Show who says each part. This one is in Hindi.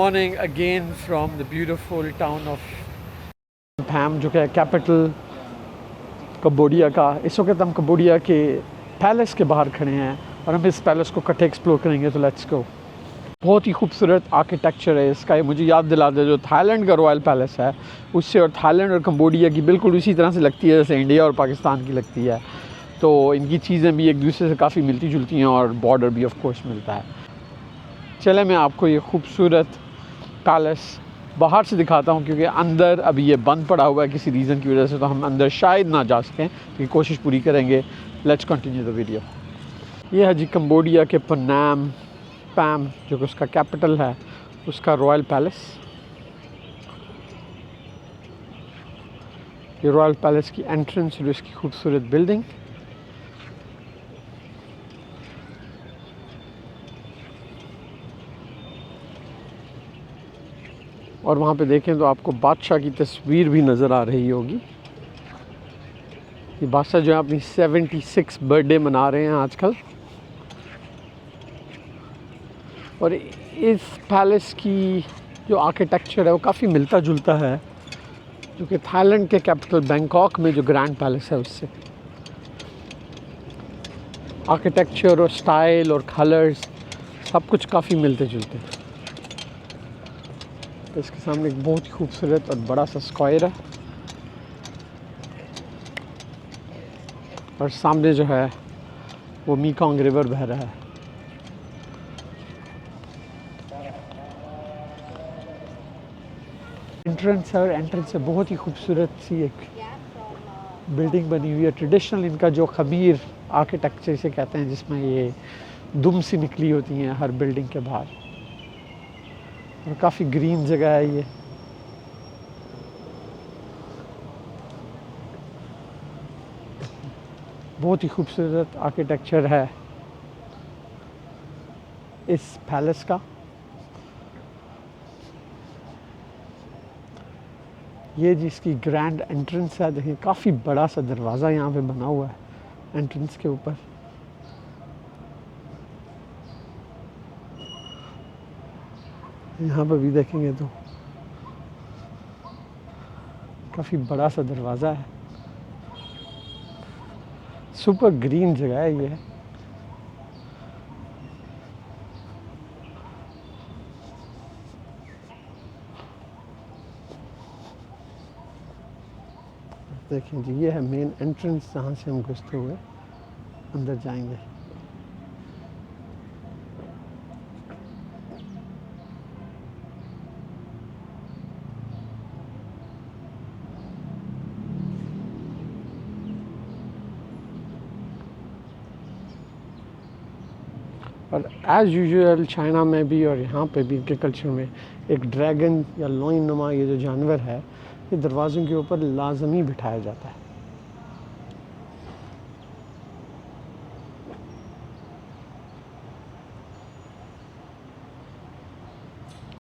Speaker 1: Morning again from the beautiful town of fam, जो कि है कैपिटल कंबोडिया का। इस वक्त हम कंबोडिया के पैलेस के बाहर खड़े हैं और हम इस पैलेस को इकट्ठे एक्सप्लोर करेंगे। तो लेट्स गो। बहुत ही खूबसूरत आर्किटेक्चर है इसका। ये मुझे याद दिला दे जो थाईलैंड का रॉयल पैलेस है उससे, और थाईलैंड और कंबोडिया की बिल्कुल उसी तरह से लगती है जैसे इंडिया और पाकिस्तान की लगती है। तो इनकी चीज़ें भी एक दूसरे से काफ़ी मिलती जुलती हैं और बॉर्डर भी ऑफ कोर्स मिलता है। चले मैं आपको ये खूबसूरत पैलेस बाहर से दिखाता हूँ, क्योंकि अंदर अभी ये बंद पड़ा हुआ है किसी रीज़न की वजह से, तो हम अंदर शायद ना जा सकें, लेकिन कोशिश पूरी करेंगे। Let's continue the video. ये है जी कंबोडिया के पनाम पैम, जो कि उसका कैपिटल है, उसका रॉयल पैलेस। ये रॉयल पैलेस की एंट्रेंस और इसकी खूबसूरत बिल्डिंग। और वहाँ पे देखें तो आपको बादशाह की तस्वीर भी नज़र आ रही होगी। ये बादशाह जो है अपनी 76 बर्थडे मना रहे हैं आजकल। और इस पैलेस की जो आर्किटेक्चर है वो काफ़ी मिलता जुलता है जो कि थाईलैंड के कैपिटल बैंकॉक में जो ग्रैंड पैलेस है उससे। आर्किटेक्चर और स्टाइल और कलर्स सब कुछ काफ़ी मिलते जुलते हैं। तो इसके सामने एक बहुत ही खूबसूरत और बड़ा सा स्क्वायर है, और सामने जो है वो मीकोंग रिवर बह रहा है। एंट्रेंस है, और एंट्रेंस से बहुत ही खूबसूरत सी एक बिल्डिंग बनी हुई है। ट्रेडिशनल इनका जो खमीर आर्किटेक्चर से कहते हैं, जिसमें ये दुम सी निकली होती हैं हर बिल्डिंग के बाहर, और काफ़ी ग्रीन जगह है ये। बहुत ही खूबसूरत आर्किटेक्चर है इस पैलेस का। ये जिसकी ग्रैंड एंट्रेंस है, देखिए काफ़ी बड़ा सा दरवाज़ा यहाँ पे बना हुआ है एंट्रेंस के ऊपर। यहाँ पर भी देखेंगे तो काफ़ी बड़ा सा दरवाज़ा है। सुपर ग्रीन जगह है ये। देखें जी, ये है मेन एंट्रेंस जहाँ से हम घुसते हुए अंदर जाएंगे। और एज़ यूजुअल चाइना में भी और यहाँ पे भी इनके कल्चर में एक ड्रैगन या लोइन नुमा ये जो जानवर है, ये दरवाज़ों के ऊपर लाजमी बिठाया जाता है।